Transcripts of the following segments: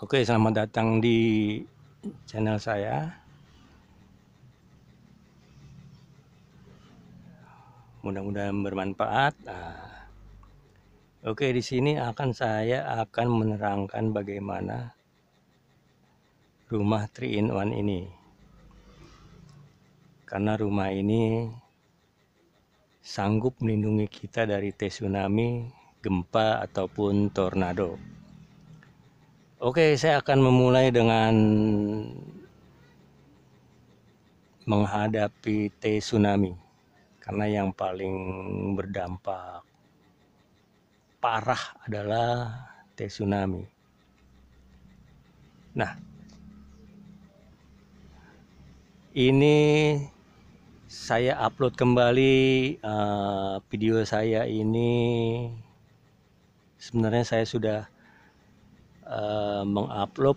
Oke, selamat datang di channel saya. Mudah-mudahan bermanfaat. Oke, di sini saya akan menerangkan bagaimana rumah 3 in 1 ini. Karena rumah ini sanggup melindungi kita dari tsunami, gempa ataupun tornado. Oke, saya akan memulai dengan menghadapi tsunami. Karena yang paling berdampak parah adalah tsunami. Nah, ini saya upload kembali video saya ini. Sebenarnya saya sudah mengupload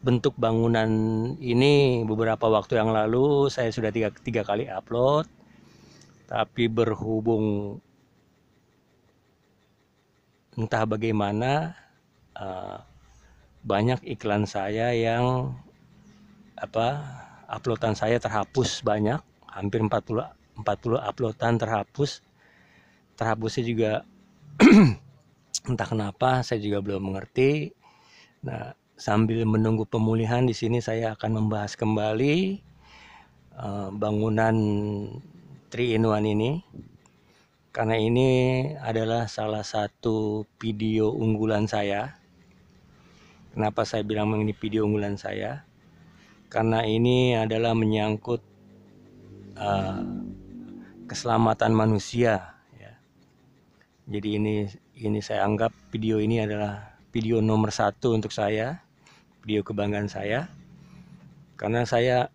bentuk bangunan ini beberapa waktu yang lalu. Saya sudah tiga kali upload, tapi berhubung entah bagaimana banyak iklan saya yang uploadan saya terhapus, banyak, hampir 40 uploadan terhapus. Terhapusnya juga entah kenapa, saya juga belum mengerti. Nah, sambil menunggu pemulihan di sini saya akan membahas kembali bangunan 3 in 1 ini. Karena ini adalah salah satu video unggulan saya. Kenapa saya bilang ini video unggulan saya? Karena ini adalah menyangkut keselamatan manusia. Ya. Jadi ini saya anggap video ini adalah video nomor 1 untuk saya, video kebanggaan saya. Karena saya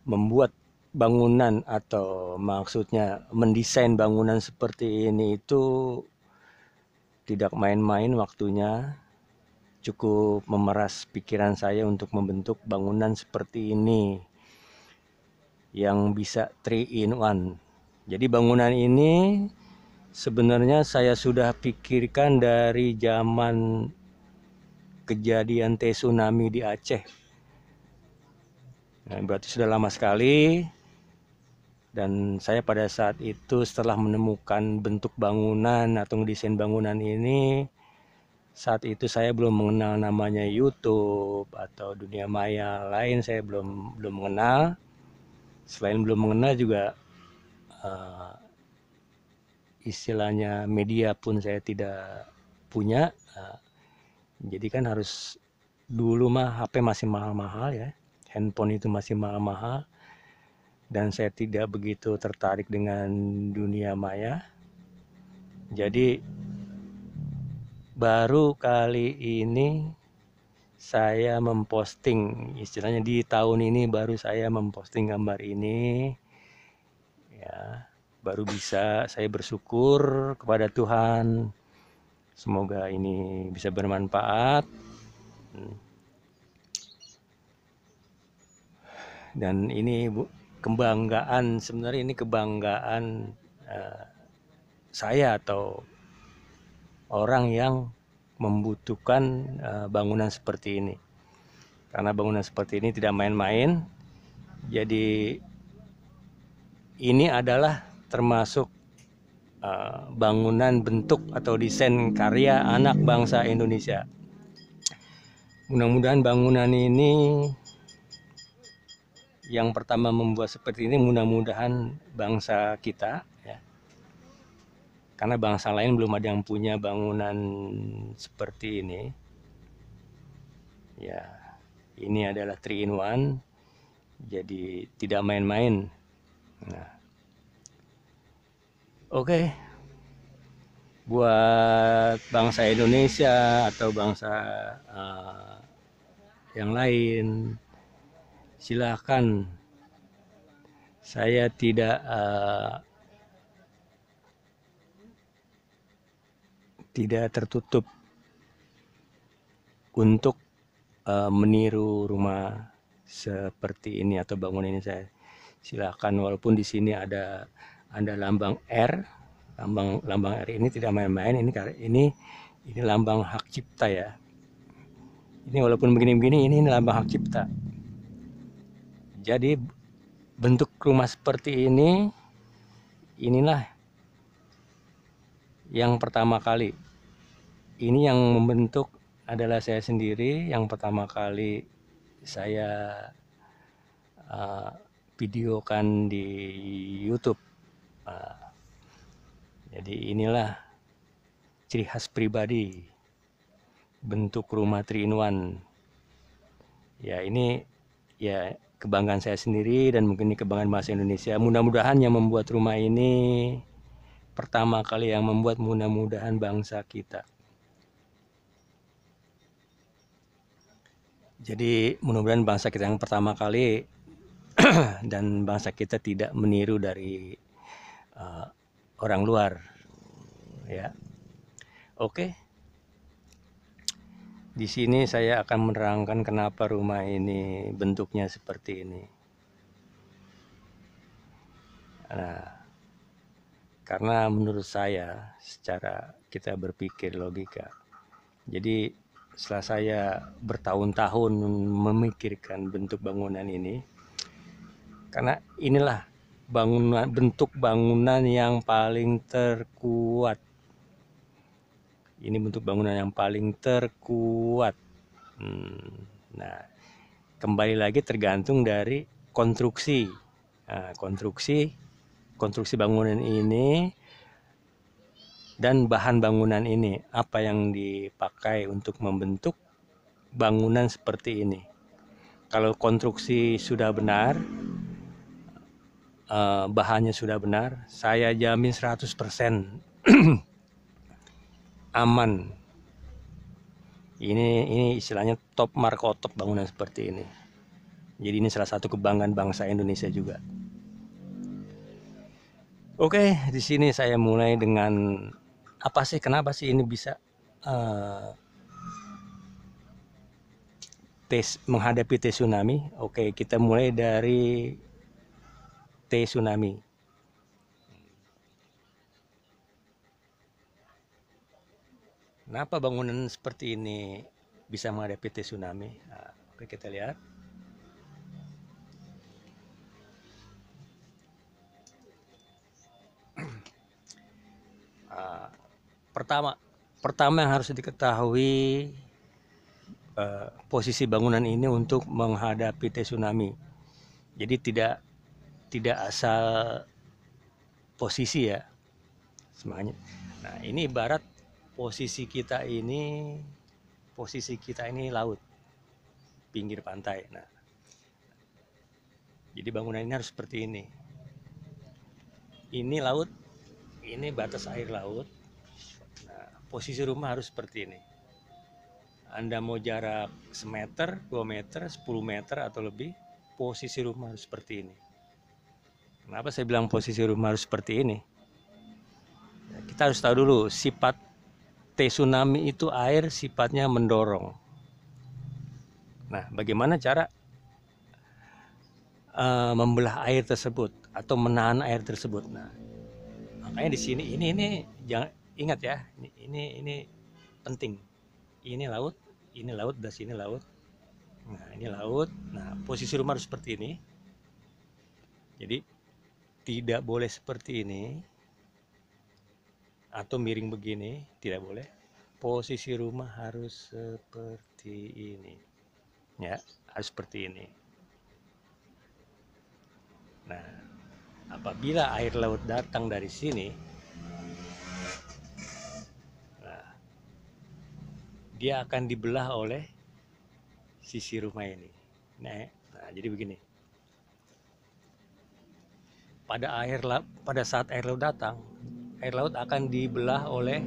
membuat bangunan atau maksudnya mendesain bangunan seperti ini itu tidak main-main waktunya. Cukup memeras pikiran saya untuk membentuk bangunan seperti ini yang bisa 3 in 1. Jadi bangunan ini sebenarnya saya sudah pikirkan dari zaman kejadian tsunami di Aceh. Nah, berarti sudah lama sekali. Dan saya pada saat itu setelah menemukan bentuk bangunan atau desain bangunan ini, saat itu saya belum mengenal namanya YouTube atau dunia maya lain, saya belum mengenal. Selain belum mengenal juga istilahnya media pun saya tidak punya. Jadi kan harus dulu mah HP masih mahal-mahal ya, handphone itu masih mahal-mahal, dan saya tidak begitu tertarik dengan dunia maya. Jadi baru kali ini saya memposting, istilahnya di tahun ini baru saya memposting gambar ini. Ya, baru bisa. Saya bersyukur kepada Tuhan. Semoga ini bisa bermanfaat. Dan ini kebanggaan, sebenarnya ini kebanggaan saya atau orang yang membutuhkan bangunan seperti ini. Karena bangunan seperti ini tidak main-main. Jadi ini adalah termasuk bangunan bentuk atau desain karya anak bangsa Indonesia. Mudah-mudahan bangunan ini yang pertama membuat seperti ini, mudah-mudahan bangsa kita ya. Karena bangsa lain belum ada yang punya bangunan seperti ini. Ya, ini adalah 3 in 1. Jadi tidak main-main. Nah, oke. Buat bangsa Indonesia atau bangsa yang lain, silakan. Saya tidak tertutup untuk meniru rumah seperti ini atau bangunan ini. Saya silakan, walaupun di sini ada lambang R Lambang RI ini tidak main-main, ini lambang hak cipta ya. Ini walaupun begini-begini, ini lambang hak cipta. Jadi bentuk rumah seperti ini, inilah yang pertama kali. Ini yang membentuk adalah saya sendiri. Yang pertama kali saya videokan di YouTube. Jadi inilah ciri khas pribadi bentuk rumah 3-in-1. Ya, ini ya kebanggaan saya sendiri dan mungkin ini kebanggaan bahasa Indonesia. Mudah-mudahan yang membuat rumah ini pertama kali yang membuat, mudah-mudahan bangsa kita. Jadi mudah-mudahan bangsa kita yang pertama kali dan bangsa kita tidak meniru dari orang luar. Ya. Oke. Di sini saya akan menerangkan kenapa rumah ini bentuknya seperti ini. Nah, karena menurut saya secara kita berpikir logika. Jadi setelah saya bertahun-tahun memikirkan bentuk bangunan ini, karena inilah bentuk bangunan yang paling terkuat. Ini bentuk bangunan yang paling terkuat. Nah, kembali lagi tergantung dari konstruksi. Nah, konstruksi bangunan ini dan bahan bangunan ini, apa yang dipakai untuk membentuk bangunan seperti ini. Kalau konstruksi sudah benar, bahannya sudah benar, saya jamin 100% aman. Ini istilahnya top markotop bangunan seperti ini. Jadi ini salah satu kebanggaan bangsa Indonesia juga. Oke, di sini saya mulai dengan kenapa sih ini bisa menghadapi tsunami. Oke, kita mulai dari tsunami. Kenapa bangunan seperti ini bisa menghadapi tsunami? Nah, oke, kita lihat. Pertama yang harus diketahui, posisi bangunan ini untuk menghadapi tsunami. Jadi tidak asal posisi ya semuanya. Nah, ini ibarat posisi kita ini laut, pinggir pantai. Nah, jadi bangunan ini harus seperti ini. Ini laut, ini batas air laut. Nah, posisi rumah harus seperti ini. Anda mau jarak semeter, 2 meter, 10 meter atau lebih, posisi rumah harus seperti ini. Kenapa saya bilang posisi rumah harus seperti ini? Kita harus tahu dulu sifat tsunami itu, air sifatnya mendorong. Nah, bagaimana cara membelah air tersebut atau menahan air tersebut? Nah, makanya di sini ini jangan ingat ya, ini penting. Ini laut, dan sini laut. Nah, ini laut. Nah, posisi rumah harus seperti ini. Jadi tidak boleh seperti ini atau miring begini, tidak boleh. Posisi rumah harus seperti ini. Ya, harus seperti ini. Nah, apabila air laut datang dari sini, nah, dia akan dibelah oleh sisi rumah ini. Nah, jadi begini. Pada saat air laut datang, air laut akan dibelah oleh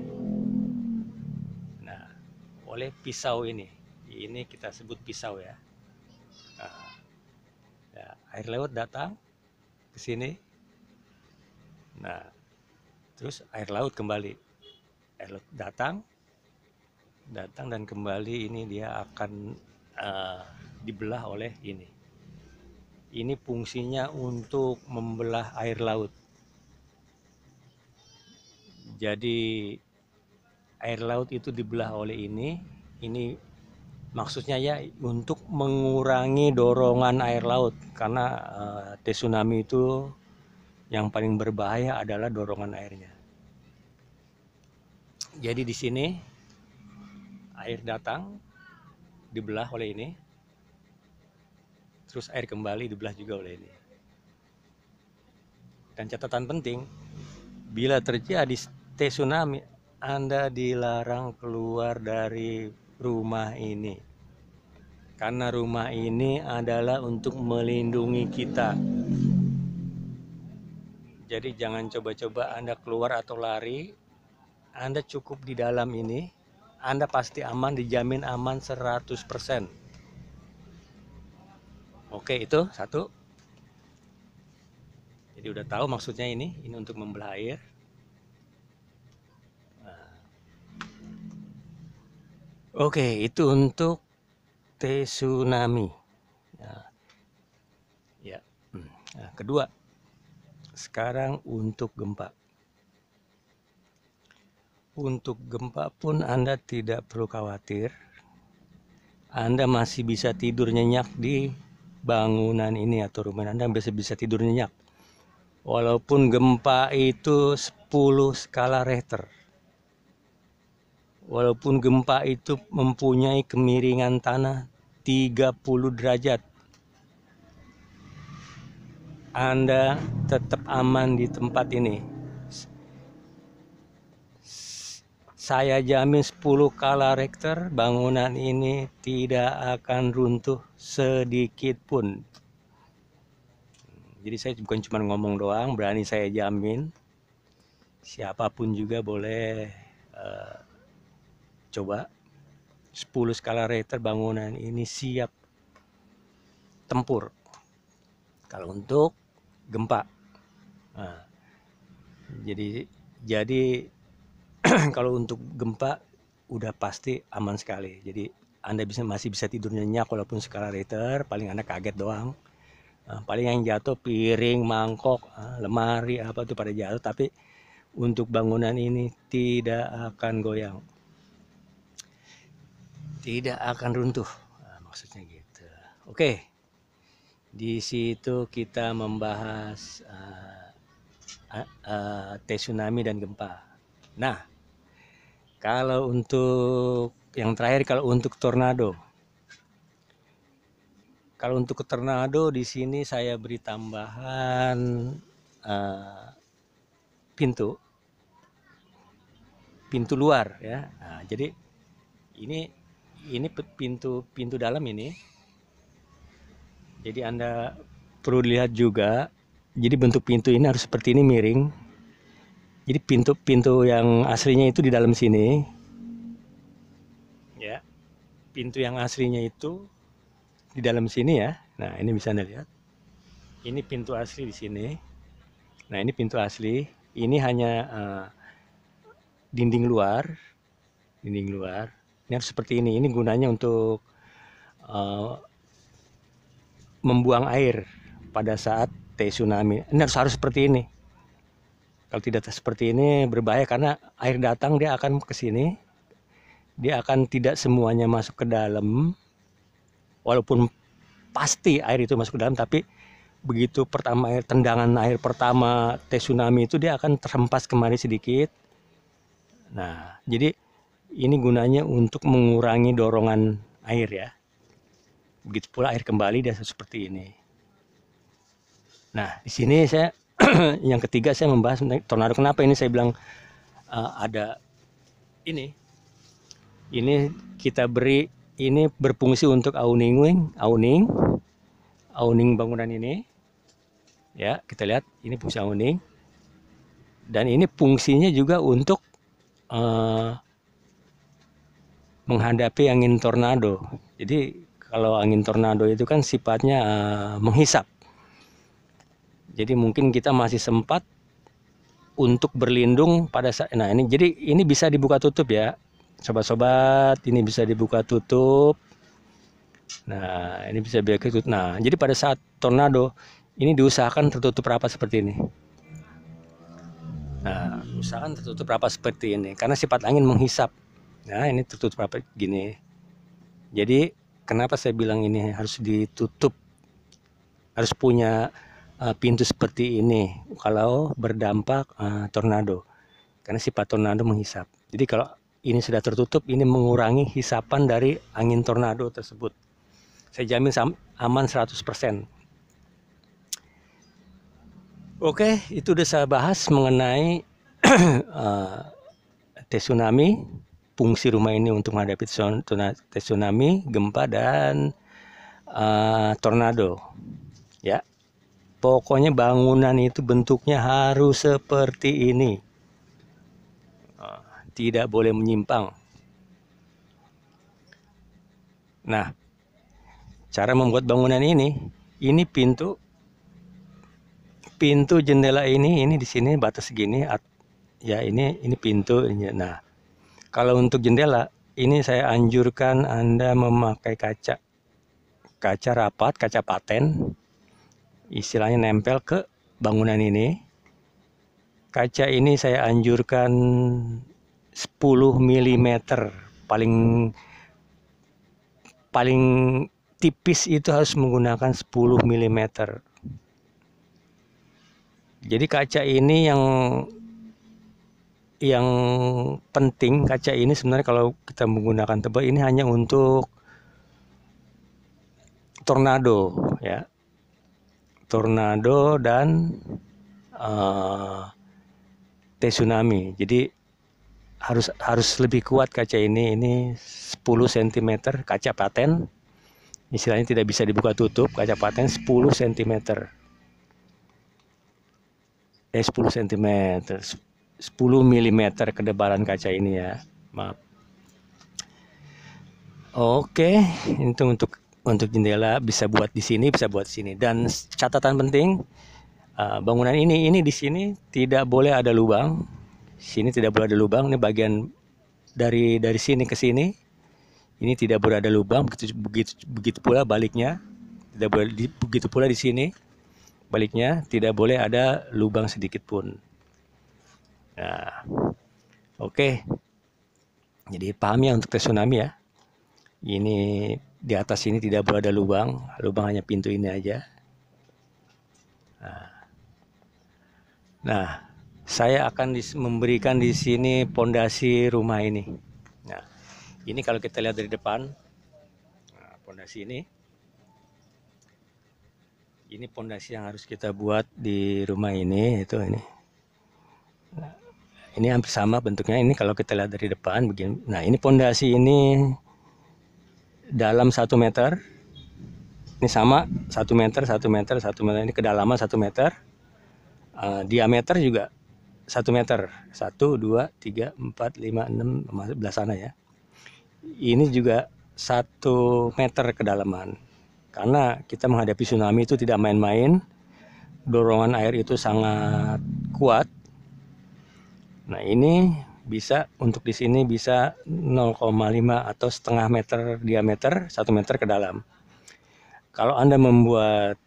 pisau ini. Ini kita sebut pisau ya. Nah, ya, air laut datang ke sini. Nah, terus air laut kembali. Air laut datang dan kembali, ini dia akan dibelah oleh ini. Ini fungsinya untuk membelah air laut. Jadi air laut itu dibelah oleh ini maksudnya ya untuk mengurangi dorongan air laut, karena tsunami itu yang paling berbahaya adalah dorongan airnya. Jadi di sini air datang dibelah oleh ini, terus air kembali dibelah juga oleh ini. Dan catatan penting, bila terjadi tsunami, Anda dilarang keluar dari rumah ini. Karena rumah ini adalah untuk melindungi kita. Jadi jangan coba-coba Anda keluar atau lari. Anda cukup di dalam ini. Anda pasti aman, dijamin aman 100%. Oke, itu satu. Jadi udah tahu maksudnya ini untuk membelah air. Oke, itu untuk tsunami. Ya. Nah, kedua, sekarang untuk gempa. Untuk gempa pun Anda tidak perlu khawatir. Anda masih bisa tidur nyenyak di bangunan ini atau rumah Anda bisa tidur nyenyak. Walaupun gempa itu 10 skala Richter. Walaupun gempa itu mempunyai kemiringan tanah 30 derajat. Anda tetap aman di tempat ini. Saya jamin 10 skala Richter bangunan ini tidak akan runtuh sedikit pun. Jadi saya bukan cuma ngomong doang, berani saya jamin. Siapapun juga boleh coba. 10 skala Richter bangunan ini siap tempur kalau untuk gempa. Nah, jadi kalau untuk gempa udah pasti aman sekali. Jadi Anda masih bisa tidur nyenyak walaupun skala Richter, paling Anda kaget doang. Paling yang jatuh piring, mangkok, lemari apa itu pada jatuh, tapi untuk bangunan ini tidak akan goyang. Tidak akan runtuh. Maksudnya gitu. Oke. Di situ kita membahas tsunami dan gempa. Nah, kalau untuk yang terakhir, kalau untuk tornado. Kalau untuk tornado di sini saya beri tambahan pintu luar ya. Nah, jadi ini pintu dalam ini. Jadi Anda perlu lihat juga. Jadi bentuk pintu ini harus seperti ini, miring. Jadi pintu yang aslinya itu di dalam sini. Ya. Pintu yang aslinya itu di dalam sini ya. Nah, ini bisa Anda lihat. Ini pintu asli di sini. Nah, ini pintu asli. Ini hanya dinding luar. Ini harus seperti ini. Ini gunanya untuk membuang air pada saat tsunami. Ini harus seperti ini. Kalau tidak seperti ini berbahaya, karena air datang dia akan ke sini. Dia akan tidak semuanya masuk ke dalam. Walaupun pasti air itu masuk ke dalam, tapi begitu tendangan air pertama tsunami itu dia akan terhempas kemari sedikit. Nah, jadi ini gunanya untuk mengurangi dorongan air ya. Begitu pula air kembali dia seperti ini. Nah, di sini saya yang ketiga saya membahas tornado. Kenapa ini saya bilang ada ini? Ini kita beri, ini berfungsi untuk awning bangunan ini. Ya, kita lihat ini fungsi awning. Dan ini fungsinya juga untuk menghadapi angin tornado. Jadi kalau angin tornado itu kan sifatnya menghisap. Jadi mungkin kita masih sempat untuk berlindung pada saat. Nah, ini jadi ini bisa dibuka tutup ya. Sobat-sobat, ini bisa dibuka tutup. Nah, ini bisa biar tutup. Nah, jadi pada saat tornado ini diusahakan tertutup rapat seperti ini. Nah, usahakan tertutup rapat seperti ini, karena sifat angin menghisap. Nah, ini tertutup rapat gini. Jadi kenapa saya bilang ini harus ditutup, harus punya pintu seperti ini kalau berdampak tornado, karena sifat tornado menghisap. Jadi kalau ini sudah tertutup, ini mengurangi hisapan dari angin tornado tersebut. Saya jamin aman 100%. Oke, itu udah saya bahas mengenai tsunami, fungsi rumah ini untuk menghadapi tsunami, gempa, dan tornado. Ya, pokoknya bangunan itu bentuknya harus seperti ini, tidak boleh menyimpang. Nah, cara membuat bangunan ini pintu jendela ini di sini batas segini, ya ini pintu. Nah, kalau untuk jendela ini saya anjurkan Anda memakai kaca rapat, kaca paten, istilahnya nempel ke bangunan ini. Kaca ini saya anjurkan 10 mm, paling tipis itu harus menggunakan 10 mm. Jadi kaca ini yang penting, kaca ini sebenarnya kalau kita menggunakan tebal ini hanya untuk tornado, ya, tornado dan tsunami. Jadi harus lebih kuat kaca ini 10 cm kaca paten, istilahnya tidak bisa dibuka tutup, kaca paten 10 cm. 10 cm, 10 mm ketebalan kaca ini, ya, maaf. Oke, itu untuk jendela bisa buat di sini, bisa buat sini. Dan catatan penting, bangunan ini di sini tidak boleh ada lubang. Sini tidak boleh ada lubang. Ini bagian dari sini ke sini. Ini tidak boleh ada lubang. Begitu pula baliknya. Tidak boleh begitu pula di sini. Baliknya tidak boleh ada lubang sedikit pun. Nah, oke. Jadi paham ya untuk tsunami, ya. Ini di atas ini tidak boleh ada lubang hanya pintu ini aja. Nah, saya akan memberikan di sini pondasi rumah ini. Nah, ini kalau kita lihat dari depan, pondasi ini pondasi yang harus kita buat di rumah ini, itu ini. Nah, ini hampir sama bentuknya. Ini kalau kita lihat dari depan begini. Nah, ini pondasi ini dalam 1 meter. Ini sama 1 meter, 1 meter, 1 meter. Ini kedalaman 1 meter. Diameter juga 1 meter. 1, 2, 3, 4, 5, 6, belah sana, ya. Ini juga 1 meter kedalaman. Karena kita menghadapi tsunami itu tidak main-main, dorongan air itu sangat kuat. Nah, ini bisa untuk di sini bisa 0,5 atau setengah meter diameter, 1 meter ke dalam. Kalau Anda membuat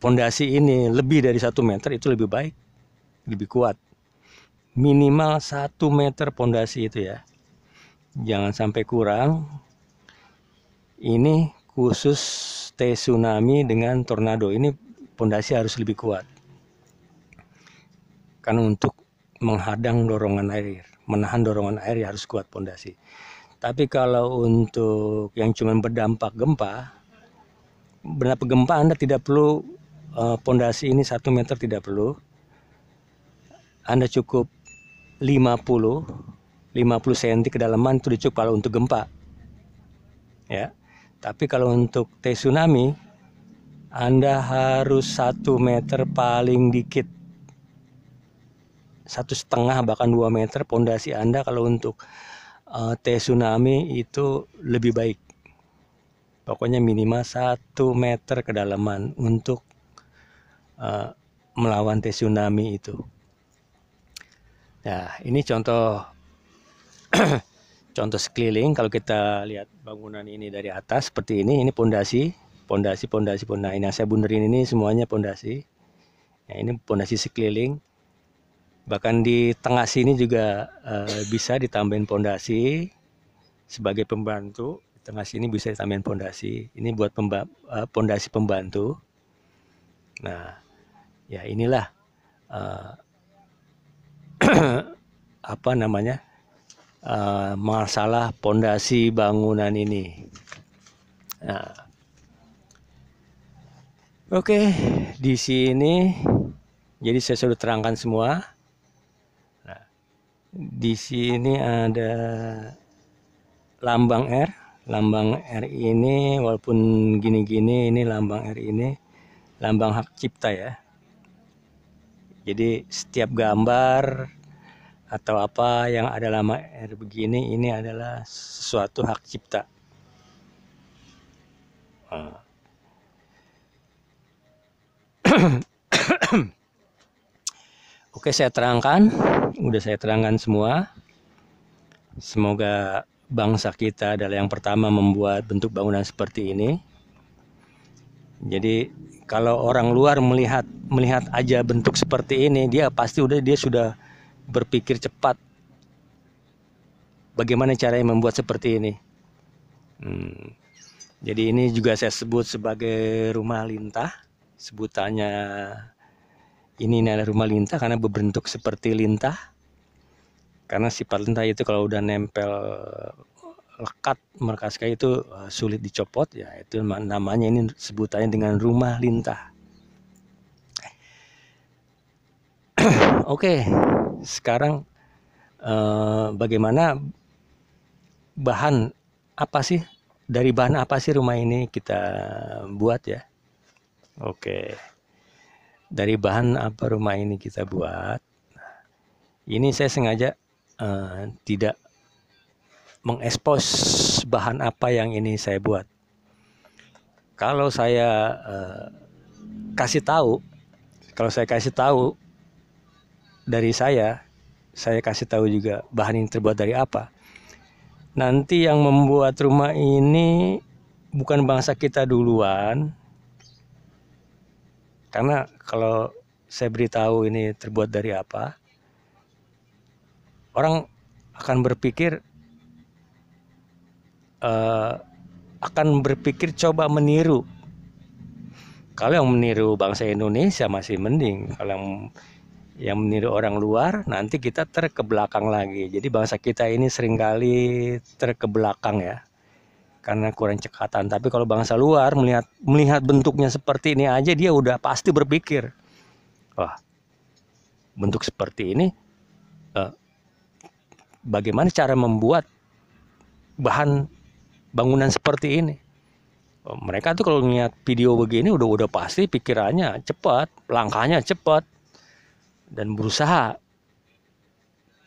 pondasi ini lebih dari 1 meter, itu lebih baik, lebih kuat. Minimal 1 meter pondasi itu, ya. Jangan sampai kurang. Ini khusus tsunami dengan tornado. Ini pondasi harus lebih kuat. Karena untuk menghadang dorongan air, menahan dorongan air, ya harus kuat pondasi. Tapi kalau untuk yang cuma berdampak gempa Anda tidak perlu pondasi ini 1 meter, tidak perlu. Anda cukup 50 cm kedalaman itu cukup kalau untuk gempa, ya. Tapi kalau untuk tsunami, Anda harus 1 meter paling dikit, 1,5 bahkan 2 meter pondasi Anda kalau untuk tsunami itu lebih baik. Pokoknya minimal 1 meter kedalaman untuk melawan tsunami itu. Nah, ini contoh contoh sekeliling. Kalau kita lihat bangunan ini dari atas seperti ini pondasi. Nah, ini yang saya bunderin ini semuanya pondasi. Nah, ini pondasi sekeliling. Bahkan di tengah sini juga bisa ditambahin pondasi sebagai pembantu. Di tengah sini bisa ditambahin pondasi. Ini buat pondasi pembantu. Nah, ya inilah apa namanya masalah pondasi bangunan ini. Nah, oke, di sini jadi saya sudah terangkan semua. Nah, di sini ada lambang R. Lambang R ini walaupun gini-gini, ini lambang R ini lambang hak cipta ya. Jadi setiap gambar atau apa yang ada lambang R begini, ini adalah sesuatu hak cipta. Oke, saya terangkan, udah saya terangkan semua. Semoga bangsa kita adalah yang pertama membuat bentuk bangunan seperti ini. Jadi kalau orang luar melihat aja bentuk seperti ini, dia sudah berpikir cepat bagaimana caranya membuat seperti ini. Jadi ini juga saya sebut sebagai rumah lintah. Sebutannya ini adalah rumah lintah karena berbentuk seperti lintah. Karena sifat lintah itu kalau udah nempel lekat mereka sekali itu sulit dicopot ya, itu namanya, ini sebutannya dengan rumah lintah. Oke, sekarang bagaimana dari bahan apa sih rumah ini kita buat ya? Oke, dari bahan apa rumah ini kita buat? Ini saya sengaja tidak mengekspos bahan apa yang ini saya buat. Kalau saya kasih tahu dari saya kasih tahu juga bahan ini terbuat dari apa. Nanti yang membuat rumah ini bukan bangsa kita duluan. Karena kalau saya beritahu ini terbuat dari apa, orang akan berpikir coba meniru. Kalau yang meniru bangsa Indonesia masih mending. Kalau yang meniru orang luar, nanti kita terkebelakang lagi. Jadi bangsa kita ini seringkali terkebelakang ya, karena kurang cekatan. Tapi kalau bangsa luar melihat bentuknya seperti ini aja, dia udah pasti berpikir, wah, bentuk seperti ini bagaimana cara membuat bahan bangunan seperti ini. Mereka tuh kalau lihat video begini udah pasti pikirannya cepat, langkahnya cepat, dan berusaha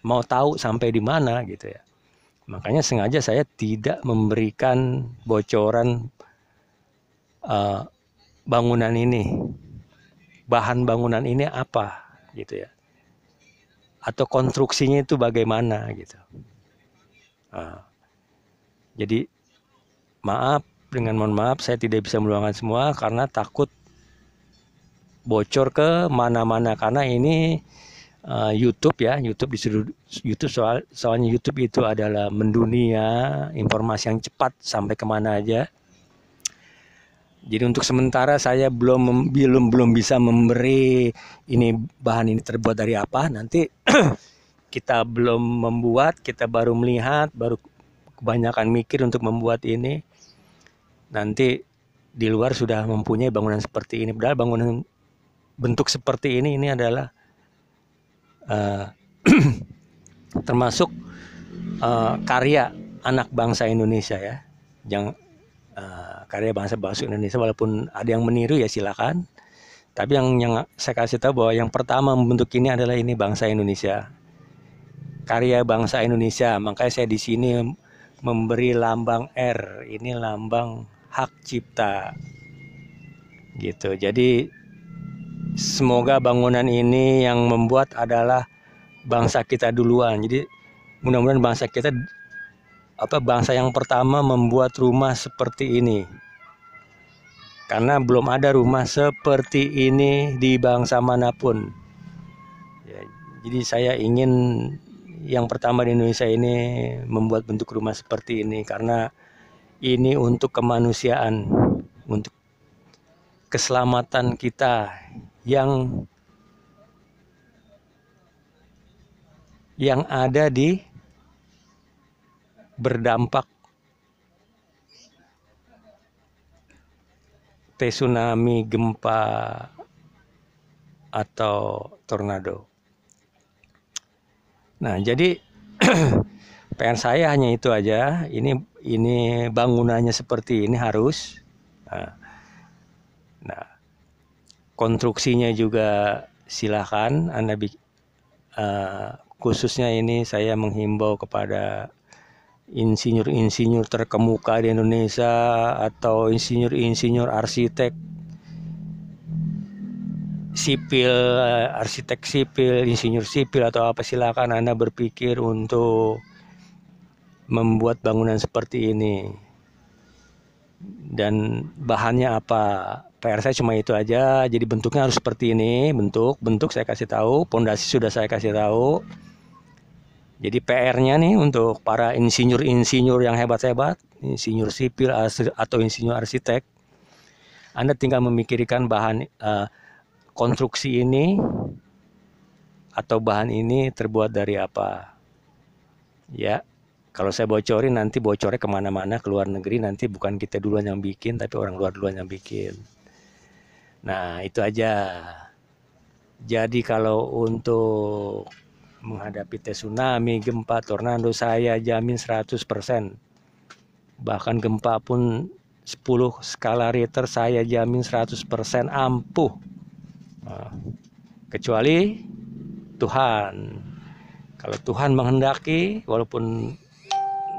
mau tahu sampai di mana gitu ya. Makanya sengaja saya tidak memberikan bocoran bangunan ini, bahan bangunan ini apa gitu ya, atau konstruksinya itu bagaimana gitu. Jadi mohon maaf saya tidak bisa meluangkan semua karena takut bocor ke mana-mana, karena ini YouTube ya, soalnya YouTube itu adalah mendunia informasi yang cepat sampai kemana aja. Jadi untuk sementara saya belum bisa memberi ini bahan ini terbuat dari apa. Nanti kita belum membuat, kita baru melihat, baru kebanyakan mikir untuk membuat ini. Nanti di luar sudah mempunyai bangunan seperti ini. Padahal bangunan bentuk seperti ini adalah termasuk karya anak bangsa Indonesia ya. Karya bangsa Indonesia, walaupun ada yang meniru ya silakan. Tapi yang saya kasih tahu bahwa yang pertama membentuk ini adalah ini bangsa Indonesia. Karya bangsa Indonesia. Makanya saya di sini memberi lambang R. Ini lambang hak cipta. Gitu. Jadi semoga bangunan ini yang membuat adalah bangsa kita duluan. Jadi mudah-mudahan bangsa yang pertama membuat rumah seperti ini. Karena belum ada rumah seperti ini di bangsa manapun. Ya, Jadi saya ingin yang pertama di Indonesia ini membuat bentuk rumah seperti ini karena ini untuk kemanusiaan, untuk keselamatan kita yang ada di berdampak tsunami, gempa, atau tornado. Nah, jadi PR saya hanya itu aja. Ini bangunannya seperti ini harus. Nah, konstruksinya juga silakan Anda khususnya ini saya menghimbau kepada insinyur-insinyur terkemuka di Indonesia atau insinyur-insinyur arsitek sipil, insinyur sipil atau apa, silakan Anda berpikir untuk membuat bangunan seperti ini. Dan bahannya apa? PR saya cuma itu aja. Jadi bentuknya harus seperti ini, bentuk saya kasih tahu, pondasi sudah saya kasih tahu. Jadi PR-nya nih untuk para insinyur-insinyur yang hebat-hebat, insinyur sipil atau insinyur arsitek, Anda tinggal memikirkan bahan konstruksi ini atau bahan ini terbuat dari apa. Ya, kalau saya bocorin nanti bocornya kemana-mana, ke luar negeri, nanti bukan kita duluan yang bikin, tapi orang luar duluan yang bikin. Nah, itu aja. Jadi kalau untuk menghadapi tsunami, gempa, tornado, saya jamin 100%. Bahkan gempa pun 10 skala Richter saya jamin 100% ampuh. Kecuali Tuhan. Kalau Tuhan menghendaki, walaupun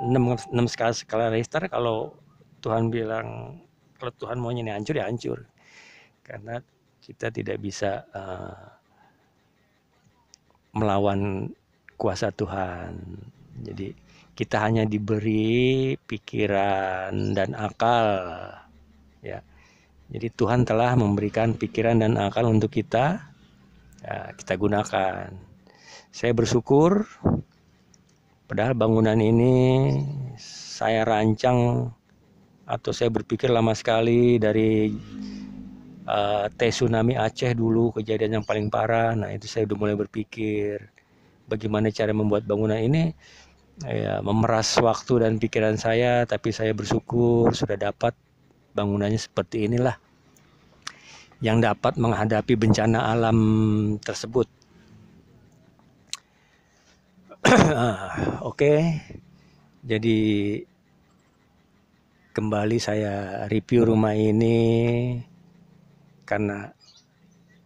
6 skala Richter, kalau Tuhan bilang, kalau Tuhan maunya ini hancur, ya hancur. Karena kita tidak bisa melawan kuasa Tuhan. Jadi kita hanya diberi pikiran dan akal, ya. Jadi Tuhan telah memberikan pikiran dan akal untuk kita, ya, kita gunakan. Saya bersyukur, padahal bangunan ini saya rancang atau saya berpikir lama sekali dari tsunami Aceh dulu, kejadian yang paling parah. Nah, itu saya udah mulai berpikir bagaimana cara membuat bangunan ini, ya, memeras waktu dan pikiran saya, tapi saya bersyukur sudah dapat bangunannya seperti inilah yang dapat menghadapi bencana alam tersebut. Oke. Jadi kembali saya review rumah ini karena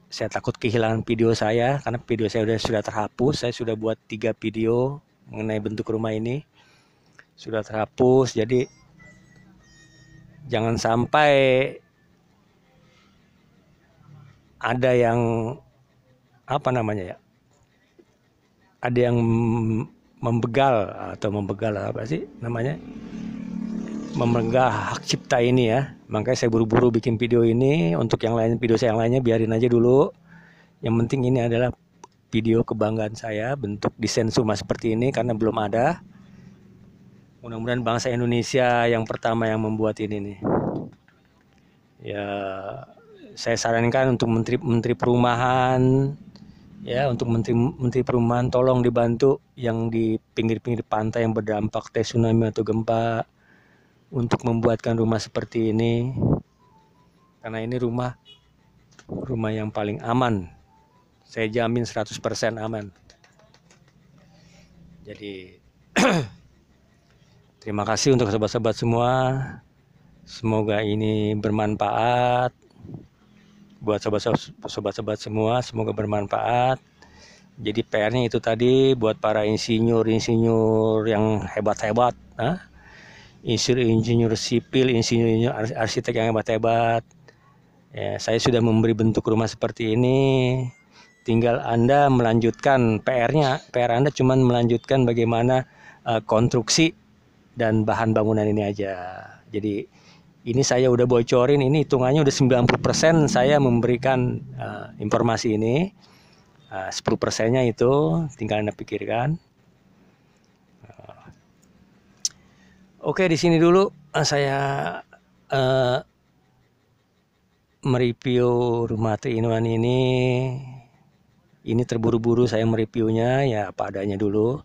saya takut kehilangan video saya, karena video saya sudah terhapus. Saya sudah buat 3 video mengenai bentuk rumah ini, sudah terhapus. Jadi jangan sampai ada yang ada yang membegal hak cipta ini, ya. Makanya saya buru-buru bikin video ini. Untuk yang lain, video saya yang lainnya biarin aja dulu. Yang penting ini adalah video kebanggaan saya, bentuk desain rumah seperti ini, karena belum ada. Mudah-mudahan bangsa Indonesia yang pertama yang membuat ini nih. Ya, saya sarankan untuk menteri perumahan, ya, untuk menteri perumahan tolong dibantu yang di pinggir-pinggir pantai yang berdampak tsunami atau gempa, untuk membuatkan rumah seperti ini, karena ini rumah yang paling aman. Saya jamin 100% aman. Jadi terima kasih untuk sobat-sobat semua. Semoga ini bermanfaat buat sobat-sobat semua, semoga bermanfaat. Jadi PR-nya itu tadi buat para insinyur yang hebat-hebat, insinyur sipil, insinyur arsitek yang hebat-hebat. Ya, saya sudah memberi bentuk rumah seperti ini. Tinggal Anda melanjutkan PR Anda cuma melanjutkan bagaimana konstruksi dan bahan bangunan ini aja. Jadi ini saya udah bocorin, ini hitungannya udah 90% saya memberikan informasi ini. 10%-nya itu tinggal Anda pikirkan. Oke, di sini dulu saya mereview rumah 3-in-1 ini. Ini terburu-buru saya mereviewnya, ya apa adanya dulu.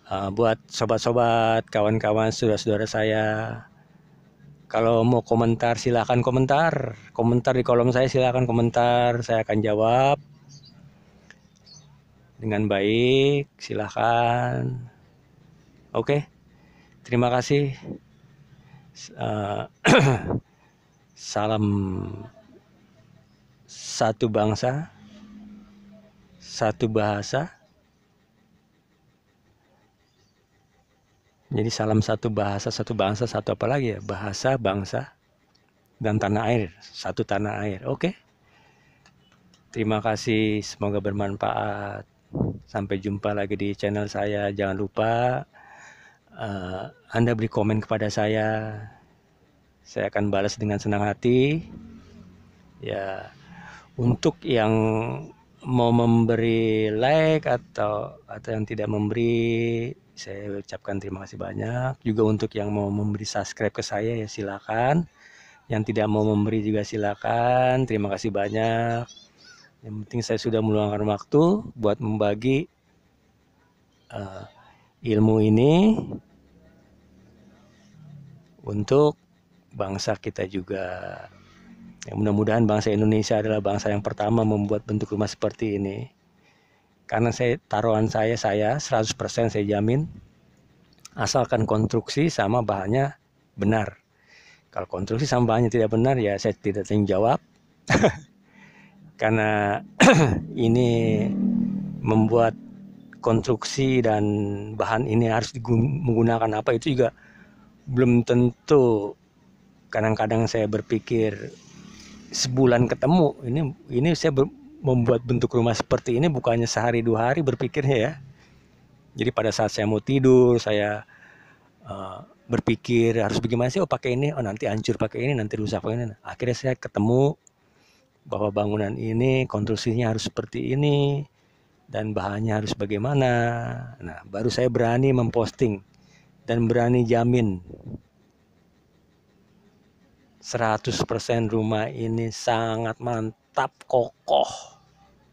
Buat sobat-sobat, kawan-kawan, saudara-saudara saya, kalau mau komentar silahkan komentar di kolom saya, silahkan komentar, saya akan jawab dengan baik, silahkan. Oke, terima kasih. Salam satu bangsa, satu bahasa. Jadi salam satu bahasa, satu bangsa, satu apa lagi ya? Bahasa, bangsa, dan tanah air. Satu tanah air. Oke. Terima kasih. Semoga bermanfaat. Sampai jumpa lagi di channel saya. Jangan lupa Anda beri komen kepada saya. Saya akan balas dengan senang hati. Ya, untuk yang mau memberi like atau yang tidak memberi, saya ucapkan terima kasih banyak. Juga untuk yang mau memberi subscribe ke saya, ya silakan. Yang tidak mau memberi juga silakan. Terima kasih banyak. Yang penting saya sudah meluangkan waktu buat membagi ilmu ini untuk bangsa kita juga. Ya, mudah-mudahan bangsa Indonesia adalah bangsa yang pertama membuat bentuk rumah seperti ini. Karena taruhan saya 100% saya jamin, asalkan konstruksi sama bahannya benar. Kalau konstruksi sama bahannya tidak benar, ya saya tidak tanggung jawab. Karena ini membuat konstruksi dan bahan ini harus menggunakan apa, itu juga belum tentu. Kadang-kadang saya berpikir sebulan ketemu. Ini saya membuat bentuk rumah seperti ini bukannya sehari 2 hari berpikirnya ya. Jadi pada saat saya mau tidur, saya berpikir harus bagaimana sih, pakai ini, nanti hancur pakai ini, nanti rusak pakai ini. Akhirnya saya ketemu bahwa bangunan ini konstruksinya harus seperti ini dan bahannya harus bagaimana. Nah, baru saya berani memposting dan berani jamin 100% rumah ini sangat mantap, kokoh.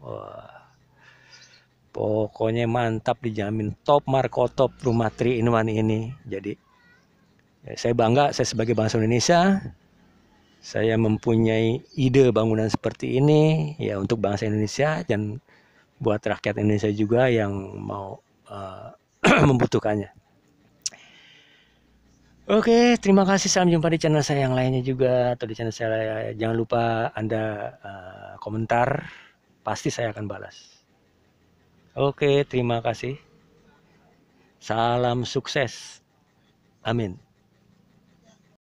Wah, pokoknya mantap, dijamin top markotop rumah 3-in-1 ini. Jadi ya, saya bangga, saya sebagai bangsa Indonesia, saya mempunyai ide bangunan seperti ini ya untuk bangsa Indonesia dan buat rakyat Indonesia juga yang mau membutuhkannya. Oke, terima kasih. Sampai jumpa di channel saya yang lainnya juga, atau di channel saya. Jangan lupa Anda komentar, pasti saya akan balas. Oke, terima kasih. Salam sukses. Amin.